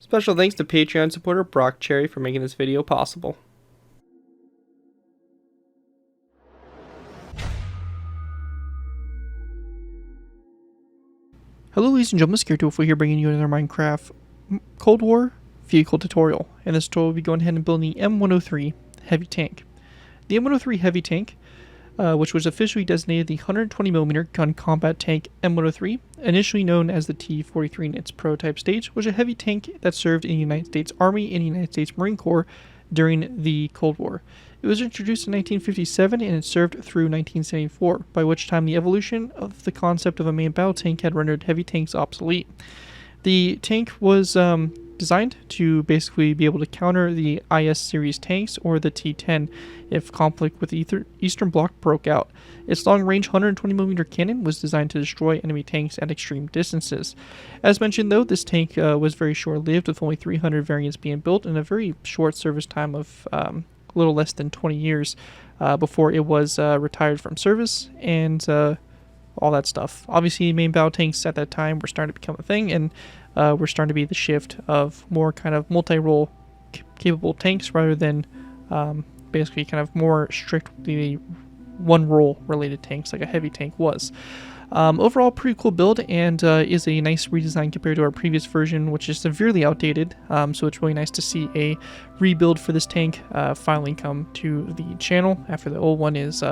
Special thanks to Patreon supporter Brock Cherry for making this video possible. Hello ladies and gentlemen, Scared204 here bringing you another Minecraft Cold War vehicle tutorial. In this tutorial we'll be going ahead and building the M103 heavy tank. The M103 heavy tank, which was officially designated the 120mm gun combat tank M103, initially known as the T-43 in its prototype stage, was a heavy tank that served in the United States Army and the United States Marine Corps during the Cold War. It was introduced in 1957 and it served through 1974, by which time the evolution of the concept of a main battle tank had rendered heavy tanks obsolete. The tank was designed to basically be able to counter the IS series tanks or the T-10 if conflict with the Eastern Bloc broke out. Its long-range 120mm cannon was designed to destroy enemy tanks at extreme distances. As mentioned though, this tank was very short-lived, with only 300 variants being built in a very short service time of a little less than 20 years before it was retired from service and all that stuff. Obviously, main battle tanks at that time were starting to become a thing, and we're starting to be the shift of more kind of multi-role capable tanks rather than basically kind of more strictly one-role related tanks like a heavy tank was. Overall, pretty cool build, and is a nice redesign compared to our previous version, which is severely outdated. So it's really nice to see a rebuild for this tank finally come to the channel after the old one is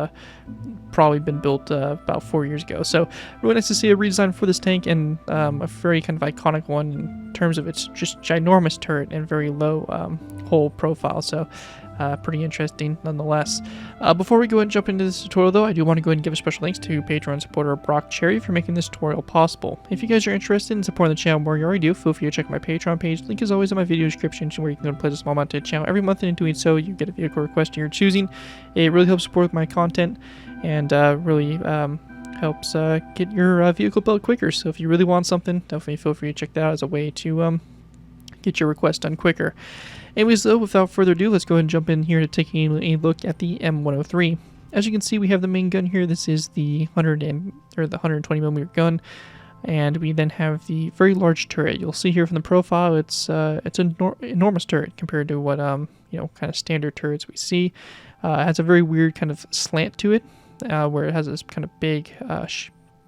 probably been built about 4 years ago. So really nice to see a redesign for this tank, and a very kind of iconic one in terms of its just ginormous turret and very low hull profile. So pretty interesting nonetheless. Before we go and jump into this tutorial though, I do want to go ahead and give a special thanks to Patreon supporter Brock Cherry for making this tutorial possible. If you guys are interested in supporting the channel more, you already do, feel free to check my Patreon page. Link is always in my video description, where you can go and pledge a small amount to the channel every month, and in doing so you get a vehicle request of your choosing. It really helps support my content and really helps get your vehicle built quicker. So if you really want something, definitely feel free to check that out as a way to get your request done quicker. Anyways though, without further ado, let's go ahead and jump in here to taking a look at the M103. As you can see, we have the main gun here. This is the 120mm gun, and we then have the very large turret. You'll see here from the profile, it's an enormous turret compared to what kind of standard turrets we see. It has a very weird kind of slant to it, where it has this kind of big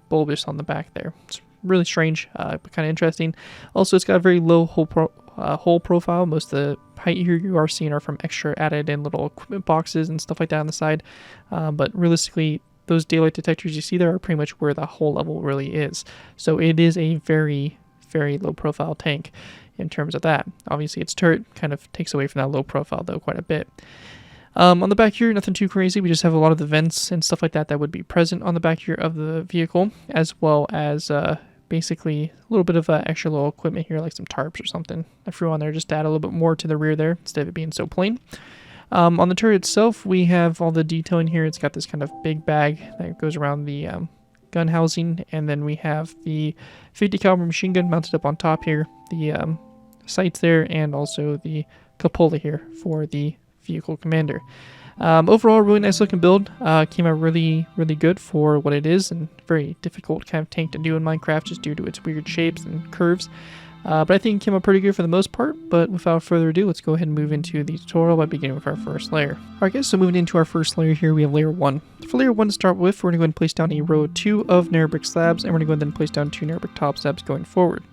bulbous on the back there. It's really strange, but kind of interesting. Also, it's got a very low hull profile. Most of the height here you are seeing are from extra added in little equipment boxes and stuff like that on the side. But realistically, those daylight detectors you see there are pretty much where the hull level really is. So it is a very, very low profile tank in terms of that. Obviously, its turret kind of takes away from that low profile though quite a bit. On the back here, nothing too crazy. We just have a lot of the vents and stuff like that that would be present on the back here of the vehicle, as well as basically a little bit of extra little equipment here, like some tarps or something I threw on there just to add a little bit more to the rear there instead of it being so plain. On the turret itself, we have all the detailing here. It's got this kind of big bag that goes around the gun housing, and then we have the 50 caliber machine gun mounted up on top here, the sights there, and also the cupola here for the vehicle commander. Overall, really nice looking build. Came out really good for what it is, and very difficult kind of tank to do in Minecraft just due to its weird shapes and curves. But I think it came out pretty good for the most part. But without further ado, let's go ahead and move into the tutorial by beginning with our first layer. Alright guys, so moving into our first layer here, we have layer 1. For layer 1 to start with, we're going to go ahead and place down a row 2 of nether brick slabs, and we're going to go ahead and place down 2 nether brick top slabs going forward.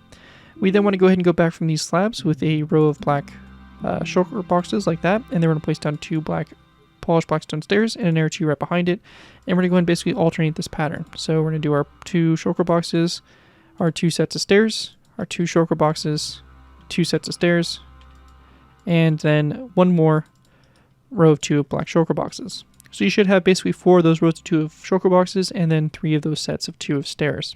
We then want to go ahead and go back from these slabs with a row of black shulker boxes like that, and then we're going to place down 2 black polished blackstone stairs and an air 2 right behind it, and we're going to go ahead and basically alternate this pattern. So we're going to do our 2 shulker boxes, our 2 sets of stairs, our 2 shulker boxes, 2 sets of stairs, and then 1 more row of 2 of black shulker boxes. So you should have basically 4 of those rows of 2 of shulker boxes, and then 3 of those sets of 2 of stairs.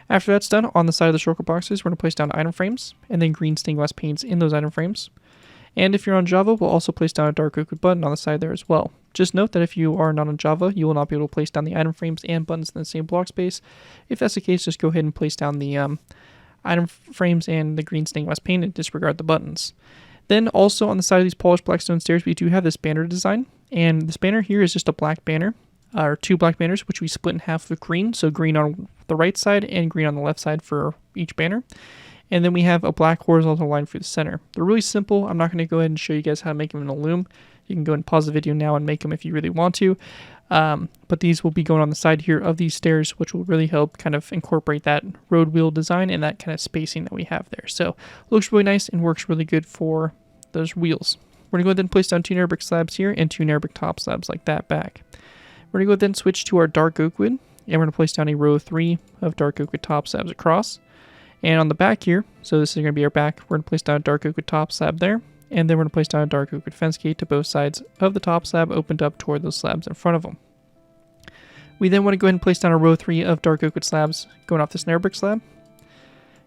After that's done, on the side of the shulker boxes, we're going to place down item frames, and then green stained glass paints in those item frames. And if you're on Java, we'll also place down a dark oak button on the side there as well. Just note that if you are not on Java, you will not be able to place down the item frames and buttons in the same block space. If that's the case, just go ahead and place down the item frames and the green stained glass paint and disregard the buttons. Then also on the side of these polished blackstone stairs, we do have this banner design. And this banner here is just a black banner, or 2 black banners, which we split in half with green. So green on the right side and green on the left side for each banner. And then we have a black horizontal line through the center. They're really simple. I'm not going to go ahead and show you guys how to make them in a loom. You can go and pause the video now and make them if you really want to. But these will be going on the side here of these stairs, which will really help kind of incorporate that road wheel design and that kind of spacing that we have there. So it looks really nice and works really good for those wheels. We're going to go ahead and place down 2 narrow brick slabs here and 2 narrow brick top slabs like that back. We're going to go ahead and switch to our dark oak wood, and we're going to place down a row of 3 of dark oak wood top slabs across. And on the back here, so this is going to be our back, we're going to place down a dark oak wood top slab there, and then we're going to place down a dark oak wood fence gate to both sides of the top slab opened up toward those slabs in front of them. We then want to go ahead and place down a row 3 of dark oak wood slabs going off this narrow brick slab,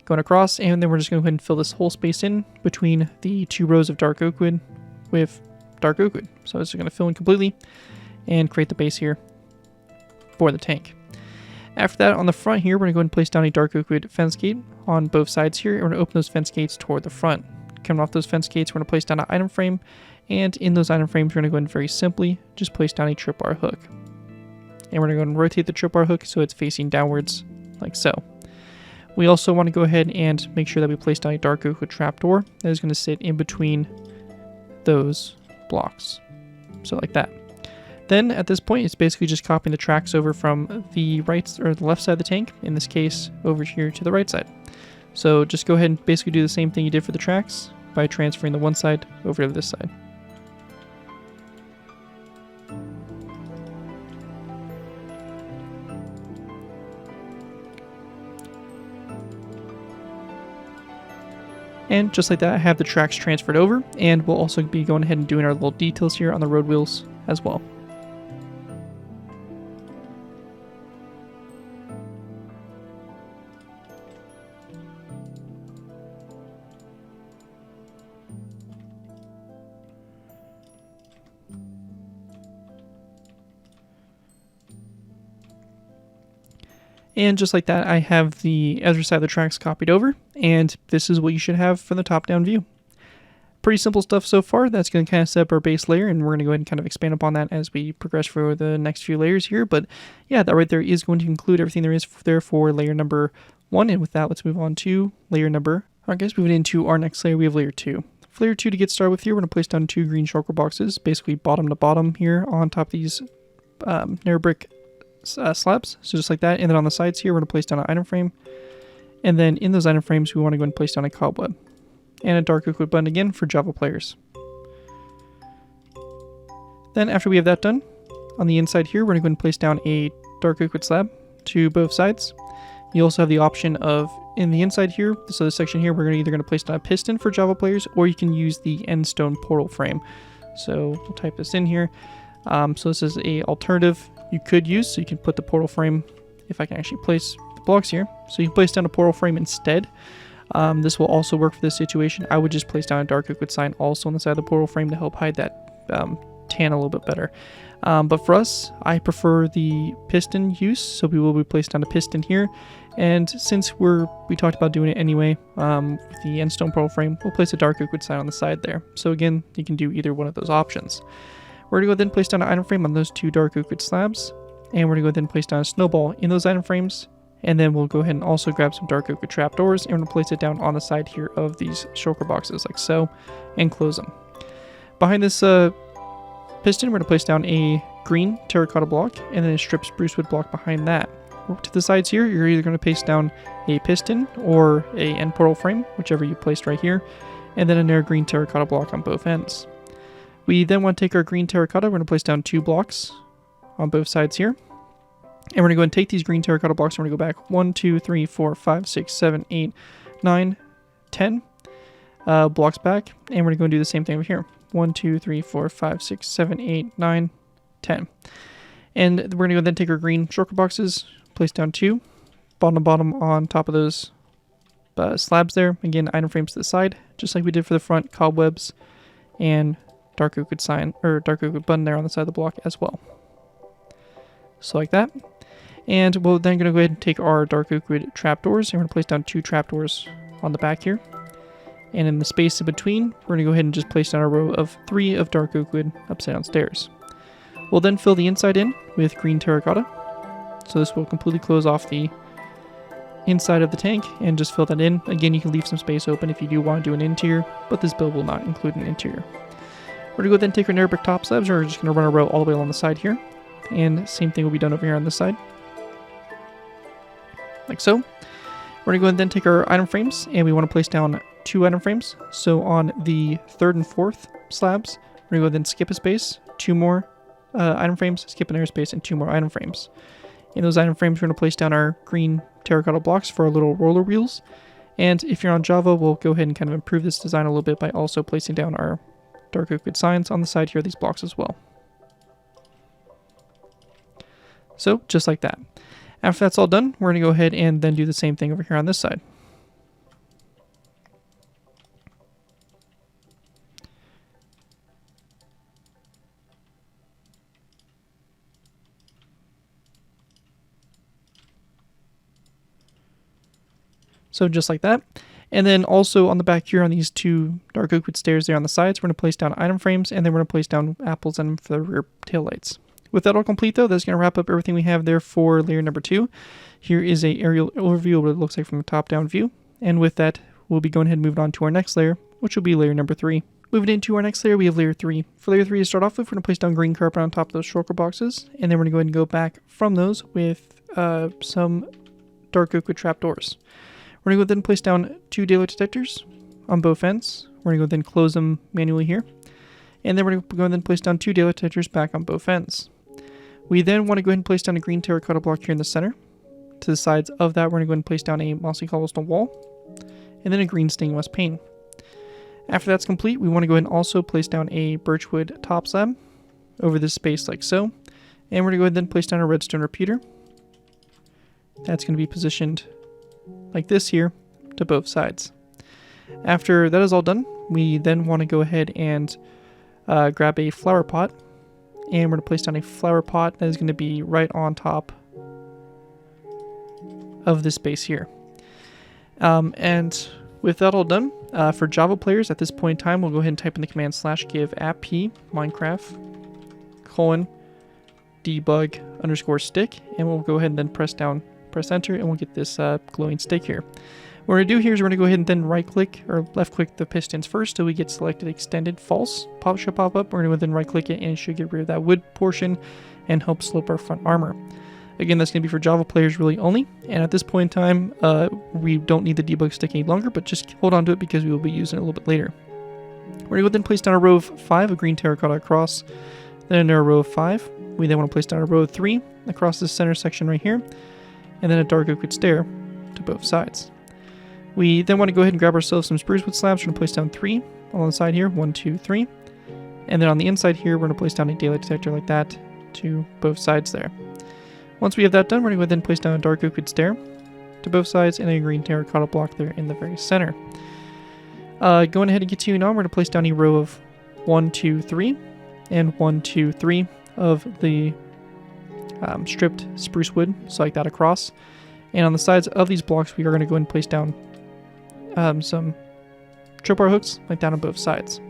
going across, and then we're just going to go ahead and fill this whole space in between the 2 rows of dark oak wood with dark oak wood. So it's going to fill in completely and create the base here for the tank. After that, on the front here, we're going to go ahead and place down a dark oak wood fence gate on both sides here, and we're going to open those fence gates toward the front. Coming off those fence gates, we're going to place down an item frame, and in those item frames, we're going to go ahead and very simply just place down a tripwire hook. And we're going to go ahead and rotate the tripwire hook so it's facing downwards, like so. We also want to go ahead and make sure that we place down a dark oak wood trapdoor that is going to sit in between those blocks, so like that. Then at this point, it's basically just copying the tracks over from the right or the left side of the tank, in this case over here to the right side. So just go ahead and basically do the same thing you did for the tracks by transferring the one side over to this side. And just like that, I have the tracks transferred over, and we'll also be going ahead and doing our little details here on the road wheels as well. And just like that, I have the other side of the tracks copied over, and this is what you should have from the top-down view. Pretty simple stuff so far. That's going to kind of set up our base layer, and we're going to go ahead and kind of expand upon that as we progress through the next few layers here. But yeah, that right there is going to include everything there is there for layer number 1, and with that, let's move on to layer number... Alright guys, moving into our next layer, we have layer 2. For layer 2 to get started with here, we're going to place down 2 green shulker boxes, basically bottom to bottom here on top of these narrow brick slabs, so just like that. And then on the sides here, we're going to place down an item frame, and then in those item frames we want to go ahead and place down a cobweb and a dark oak wood button again for Java players. Then after we have that done, on the inside here, we're going to go ahead and place down a dark oak wood slab to both sides. You also have the option of, in the inside here, so this section here, we're either going to place down a piston for Java players, or you can use the end stone portal frame. So we'll type this in here. So this is a alternative you could use, so you can put the portal frame, if I can actually place the blocks here, so you can place down a portal frame instead. This will also work for this situation. I would just place down a dark oak wood sign also on the side of the portal frame to help hide that tan a little bit better. But for us, I prefer the piston use, so we will be placed down a piston here. And since we talked about doing it anyway, with the end stone portal frame, we'll place a dark oak wood sign on the side there. So again, you can do either one of those options. We're going to go then place down an item frame on those 2 dark oak wood slabs, and we're going to go then place down a snowball in those item frames, and then we'll go ahead and also grab some dark oak wood trapdoors, and we're going to place it down on the side here of these shulker boxes like so, and close them. Behind this piston, we're going to place down a green terracotta block, and then a stripped spruce wood block behind that. To the sides here, you're either going to paste down a piston or a end portal frame, whichever you placed right here, and then a narrow green terracotta block on both ends. We then want to take our green terracotta, we're going to place down 2 blocks on both sides here. And we're going to go ahead and take these green terracotta blocks, and we're going to go back 1, 2, 3, 4, 5, 6, 7, 8, 9, 10 blocks back. And we're going to go and do the same thing over here. 1, 2, 3, 4, 5, 6, 7, 8, 9, 10. And we're going to go then take our green shulker boxes, place down 2, bottom to bottom on top of those slabs there. Again, item frames to the side, just like we did for the front, cobwebs, and dark oak wood sign, or dark oak wood button there on the side of the block as well. So like that. And we're then going to go ahead and take our dark oak wood trapdoors, and we're going to place down 2 trapdoors on the back here. And in the space in between, we're going to go ahead and just place down a row of 3 of dark oak wood upside down stairs. We'll then fill the inside in with green terracotta. So this will completely close off the inside of the tank and just fill that in. Again, you can leave some space open if you do want to do an interior, but this build will not include an interior. We're going to go ahead and take our nether brick top slabs, and we're just going to run a row all the way along the side here. And same thing will be done over here on this side. Like so. We're going to go ahead and then take our item frames, and we want to place down 2 item frames. So on the 3rd and 4th slabs, we're going to go ahead and skip a space, 2 more item frames, skip an airspace, and 2 more item frames. In those item frames, we're going to place down our green terracotta blocks for our little roller wheels. And if you're on Java, we'll go ahead and kind of improve this design a little bit by also placing down our dark oak wood signs on the side here of these blocks as well. So, just like that. After that's all done, we're going to go ahead and then do the same thing over here on this side. So just like that. And then also on the back here on these 2 dark oak wood stairs there on the sides, we're going to place down item frames, and then we're going to place down apples and for the rear taillights. With that all complete though, that's going to wrap up everything we have there for layer number 2. Here is a aerial overview of what it looks like from a top-down view. And with that, we'll be going ahead and moving on to our next layer, which will be layer number 3. Moving into our next layer, we have layer 3. For layer 3 to start off with, we're going to place down green carpet on top of those shulker boxes, and then we're going to go ahead and go back from those with some dark oak wood trapdoors. We're going to go ahead and place down 2 daylight detectors on both ends. We're going to go ahead and close them manually here. And then we're going to go ahead and place down 2 daylight detectors back on both ends. We then want to go ahead and place down a green terracotta block here in the center. To the sides of that, we're going to go ahead and place down a mossy cobblestone wall, and then a green stained glass pane. After that's complete, we want to go ahead and also place down a birchwood top slab over this space like so. And we're going to go ahead and then place down a redstone repeater. That's going to be positioned like this here to both sides. After that is all done, we then want to go ahead and grab a flower pot, and we're going to place down a flower pot that is going to be right on top of this space here. And with that all done, for Java players at this point in time, we'll go ahead and type in the command /give app minecraft :debug_stick, and we'll go ahead and then press enter, and we'll get this glowing stick here. What we're going to do here is we're going to go ahead and then right click or left click the pistons first till we get selected extended false. Should pop up. We're going to then right click it, and it should get rid of that wood portion and help slope our front armor. Again, that's going to be for Java players really only, and at this point in time, we don't need the debug stick any longer, but just hold on to it because we will be using it a little bit later. We're going to go ahead and place down a row of 5 of green terracotta across, then another row of 5. We then want to place down a row of 3 across this center section right here, and then a dark oak wood stair to both sides. We then want to go ahead and grab ourselves some spruce wood slabs. We're going to place down 3 along the side here, 1, 2, 3. And then on the inside here, we're going to place down a daylight detector like that to both sides there. Once we have that done, we're going to go ahead and place down a dark oak wood stair to both sides and a green terracotta block there in the very center. Going ahead and continuing on, we're going to place down a row of 1, 2, 3 and 1, 2, 3 of the stripped spruce wood, so like that across. And on the sides of these blocks, we are going to go ahead and place down some tripwire hooks like that on both sides.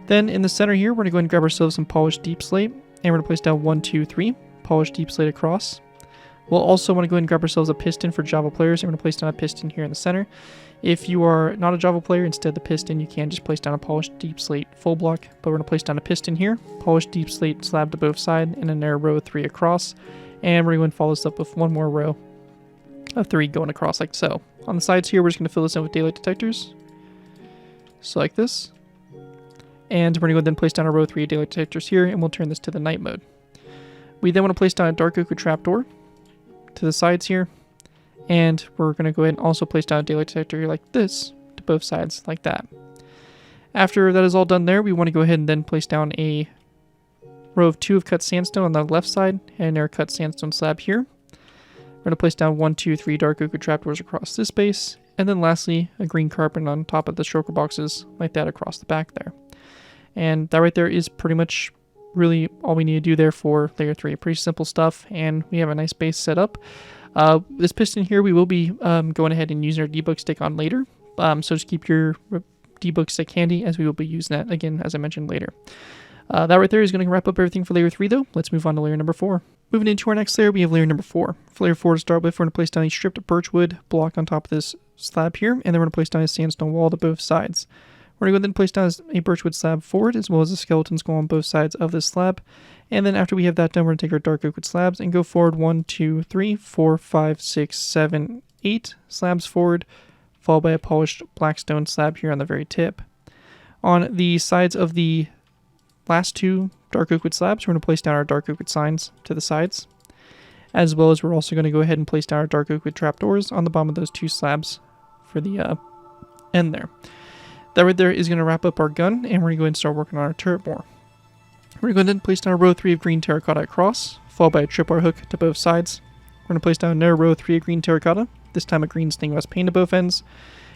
Then in the center here, we're going to go ahead and grab ourselves some polished deep slate, and we're going to place down 1, 2, 3 polished deep slate across. We'll also want to go ahead and grab ourselves a piston for Java players, and we're going to place down a piston here in the center. If you are not a Java player, instead of the piston, you can just place down a polished deep slate full block, but we're going to place down a piston here, polished deep slate slab to both sides, and then a row of 3 across, and we're going to follow this up with one more row of 3 going across like so. On the sides here, we're just going to fill this in with daylight detectors, so like this. And we're going to go ahead and place down a row of 3 daylight detectors here, and we'll turn this to the night mode. We then want to place down a dark oak wood trapdoor to the sides here, and we're going to go ahead and also place down a daylight detector here like this to both sides like that. After that is all done there, we want to go ahead and then place down a row of 2 of cut sandstone on the left side and our cut sandstone slab here. We're going to place down 1, 2, 3 dark oak wood trapdoors across this space, and then lastly a green carpet on top of the shulker boxes like that across the back there. And that right there is pretty much really all we need to do there for layer 3. Pretty simple stuff, and we have a nice base set up. This piston here we will be going ahead and using our debug stick on later, so just keep your debug stick handy as we will be using that again as I mentioned later. That right there is going to wrap up everything for layer 3 though. Let's move on to layer number 4. Moving into our next layer, we have layer number 4. For layer 4 to start with, we're going to place down a stripped birchwood block on top of this slab here, and then we're going to place down a sandstone wall to both sides. We're going to go ahead and place down a birchwood slab forward, as well as a skeleton skull on both sides of this slab. And then after we have that done, we're going to take our dark oak wood slabs and go forward 1, 2, 3, 4, 5, 6, 7, 8 slabs forward, followed by a polished black stone slab here on the very tip. On the sides of the last 2 dark oak wood slabs, we're going to place down our dark oak wood signs to the sides, as well as we're also going to go ahead and place down our dark oak wood trapdoors on the bottom of those 2 slabs for the end there. That right there is going to wrap up our gun, and we're going to go ahead and start working on our turret more. We're going to go ahead and place down a row 3 of green terracotta across, followed by a tripwire hook to both sides. We're going to place down another row 3 of green terracotta, this time a green stained glass pane to both ends,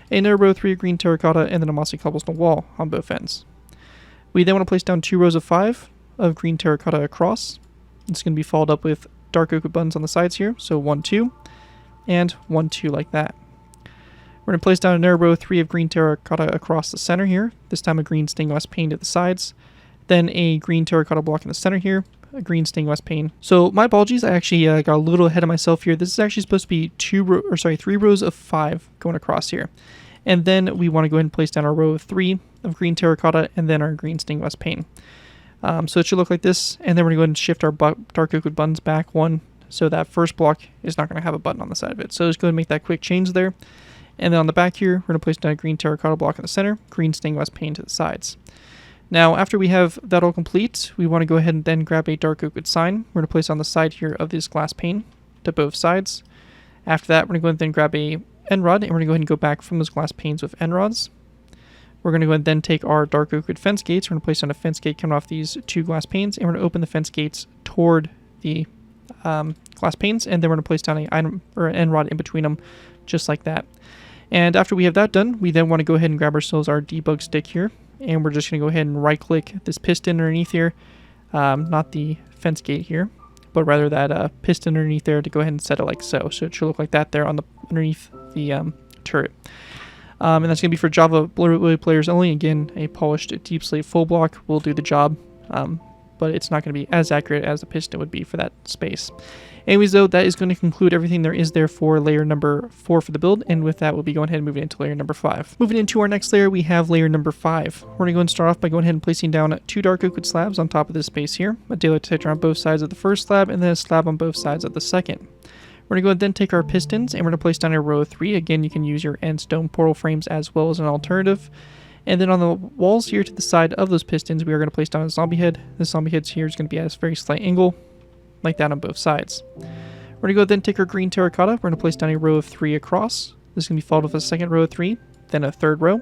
another row 3 of green terracotta, and then a mossy cobblestone wall on both ends. We then want to place down 2 rows of 5 of green terracotta across. It's going to be followed up with dark oak wood buttons on the sides here, so 1, 2, and 1, 2 like that. We're going to place down another row 3 of green terracotta across the center here, this time a green stained glass pane to the sides, then a green terracotta block in the center here, a green stained glass pane. So my apologies, I actually got a little ahead of myself here. This is actually supposed to be 3 rows of 5 going across here. And then we want to go ahead and place down our row of 3 of green terracotta and then our green stained glass pane. So it should look like this, and then we're going to go ahead and shift our dark oak wood buttons back 1, so that first block is not going to have a button on the side of it. So just go ahead and make that quick change there. And then on the back here, we're going to place down a green terracotta block in the center, green stained glass pane to the sides. Now, after we have that all complete, we want to go ahead and then grab a dark oak wood sign. We're going to place on the side here of this glass pane to both sides. After that, we're going to go ahead and then grab a end rod, and we're going to go ahead and go back from those glass panes with end rods. We're going to go ahead and then take our dark oak wood fence gates. We're going to place on a fence gate coming off these 2 glass panes, and we're going to open the fence gates toward the glass panes, and then we're going to place down an end rod in between them, just like that. And after we have that done, we then want to go ahead and grab ourselves our debug stick here, and we're just going to go ahead and right-click this piston underneath here, not the fence gate here, but rather that piston underneath there to go ahead and set it like so. So it should look like that there on the underneath the turret. And that's going to be for Java players only. Again, a polished deep slate full block will do the job, but it's not going to be as accurate as the piston would be for that space. Anyways, though, that is going to conclude everything there is there for layer number 4 for the build, and with that, we'll be going ahead and moving into layer number 5. Moving into our next layer, we have layer number 5. We're going to go and start off by going ahead and placing down 2 dark oak wood slabs on top of this space here, a daylight detector on both sides of the first slab, and then a slab on both sides of the second. We're going to go ahead and then take our pistons, and we're going to place down a row of 3. Again, you can use your end stone portal frames as well as an alternative. And then on the walls here to the side of those pistons, we are going to place down a zombie head. The zombie head here is going to be at a very slight angle, like that on both sides. We're going to go ahead and take our green terracotta. We're going to place down a row of 3 across. This is going to be followed with a second row of 3, then a third row.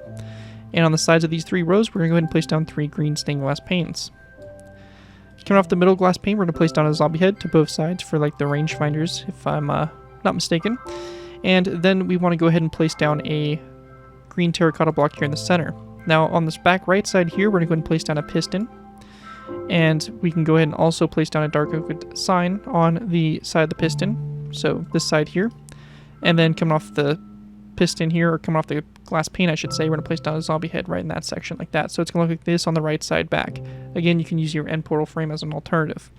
And on the sides of these 3 rows, we're going to go ahead and place down 3 green stained glass panes. Coming off the middle glass pane, we're going to place down a zombie head to both sides for like the rangefinders, if I'm not mistaken. And then we want to go ahead and place down a green terracotta block here in the center. Now on this back right side here, we're going to go ahead and place down a piston. And we can go ahead and also place down a dark oak wood sign on the side of the piston. So this side here. And then coming off the piston here, or coming off the glass pane, I should say, we're going to place down a zombie head right in that section like that. So it's going to look like this on the right side back. Again, you can use your end portal frame as an alternative.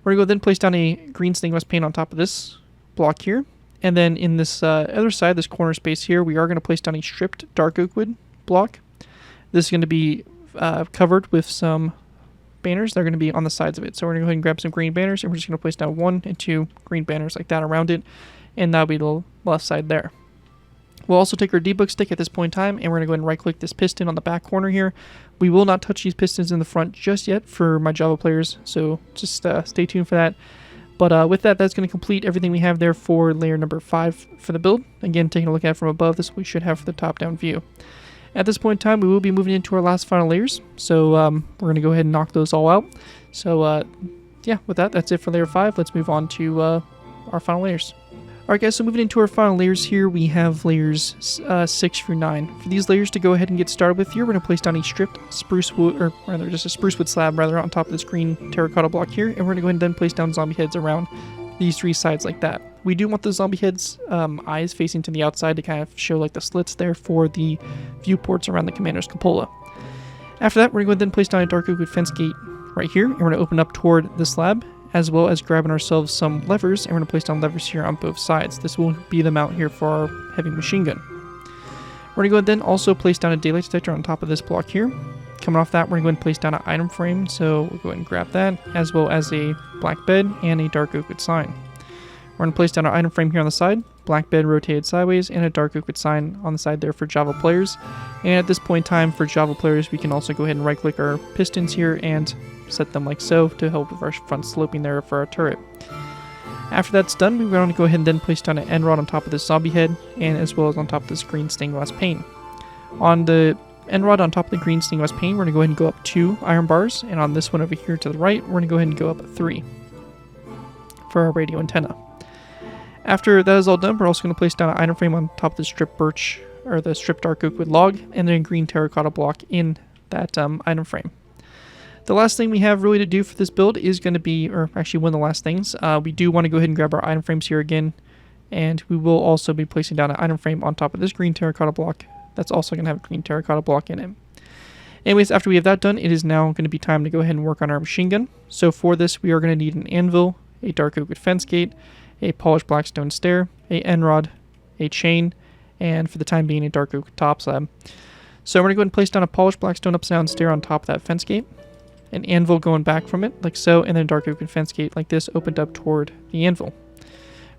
We're going to go then place down a green stained glass pane on top of this block here. And then in this other side, this corner space here, we are going to place down a stripped dark oak wood block. This is going to be covered with some banners. They're going to be on the sides of it. So we're going to go ahead and grab some green banners, and we're just going to place down 1 and 2 green banners like that around it. And that'll be the left side there. We'll also take our debug stick at this point in time, and we're going to go ahead and right-click this piston on the back corner here. We will not touch these pistons in the front just yet for my Java players, so just stay tuned for that. But with that, that's going to complete everything we have there for layer number 5 for the build. Again, taking a look at it from above, this we should have for the top-down view. At this point in time, we will be moving into our last final layers, so we're going to go ahead and knock those all out. So yeah, with that, that's it for layer 5. Let's move on to our final layers. Alright guys, so moving into our final layers here, we have layers 6 through 9. For these layers to go ahead and get started with here, we're going to place down a stripped spruce wood, or rather just a spruce wood slab rather, on top of this green terracotta block here, and we're going to go ahead and then place down zombie heads around these 3 sides like that. We do want the zombie heads' eyes facing to the outside to kind of show like the slits there for the viewports around the commander's cupola. After that, we're going to go ahead and then place down a dark oak wood fence gate right here, and we're going to open up toward the slab, as well as grabbing ourselves some levers, and we're going to place down levers here on both sides. This will be the mount here for our heavy machine gun. We're going to go ahead and then also place down a daylight detector on top of this block here. Coming off that, we're going to go ahead and place down an item frame, so we'll go ahead and grab that, as well as a black bed and a dark oak wood sign. We're going to place down our item frame here on the side, black bed rotated sideways, and a dark oak wood sign on the side there for Java players. And at this point in time, for Java players, we can also go ahead and right-click our pistons here and set them like so to help with our front sloping there for our turret. After that's done, we're going to go ahead and then place down an end rod on top of this zombie head, and as well as on top of this green stained glass pane. On the end rod on top of the green stained glass pane, we're going to go ahead and go up 2 iron bars, and on this one over here to the right, we're going to go ahead and go up 3 for our radio antenna. After that is all done, we're also going to place down an item frame on top of the strip birch, or the strip dark oak wood log, and then a green terracotta block in that item frame. The last thing we have really to do for this build is going to be, or actually one of the last things, we do want to go ahead and grab our item frames here again, and we will also be placing down an item frame on top of this green terracotta block that's also going to have a green terracotta block in it. Anyways, after we have that done, it is now going to be time to go ahead and work on our machine gun. So for this, we are going to need an anvil, a dark oak wood fence gate, a polished black stone stair, a end rod, a chain, and for the time being, a dark oak top slab. So we're going to go ahead and place down a polished black stone upside down stair on top of that fence gate, an anvil going back from it, like so, and then a dark oak fence gate like this opened up toward the anvil.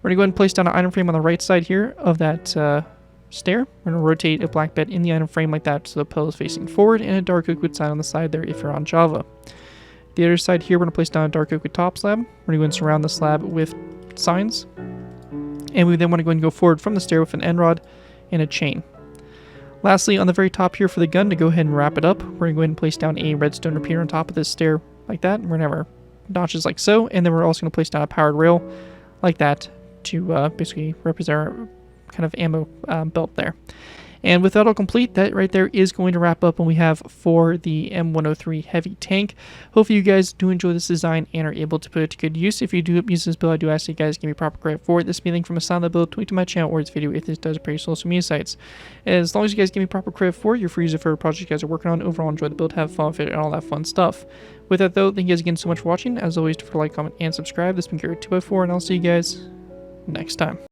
We're going to go ahead and place down an item frame on the right side here of that stair. We're going to rotate a black bed in the item frame like that so the pillow is facing forward, and a dark oak wood sign on the side there if you're on Java. The other side here, we're going to place down a dark oak wood top slab. We're going to go and surround the slab with signs, and we then want to go and go forward from the stair with an end rod and a chain. Lastly, on the very top here for the gun, to go ahead and wrap it up, we're going to go ahead and place down a redstone repeater on top of this stair like that. We're going to have our notches like so, and then we're also going to place down a powered rail like that to basically represent our kind of ammo belt there. And with that all complete, that right there is going to wrap up what we have for the M103 heavy tank. Hopefully you guys do enjoy this design and are able to put it to good use. If you do use this build, I do ask you guys give me proper credit for it. This be a link from a sound that build, tweet to my channel, or this video if this does appear social media sites. As long as you guys give me proper credit for it, you're free to use it for a project you guys are working on. Overall, enjoy the build, have fun with it, and all that fun stuff. With that though, thank you guys again so much for watching. As always, don't forget to like, comment, and subscribe. This has been Garrett2x4, and I'll see you guys next time.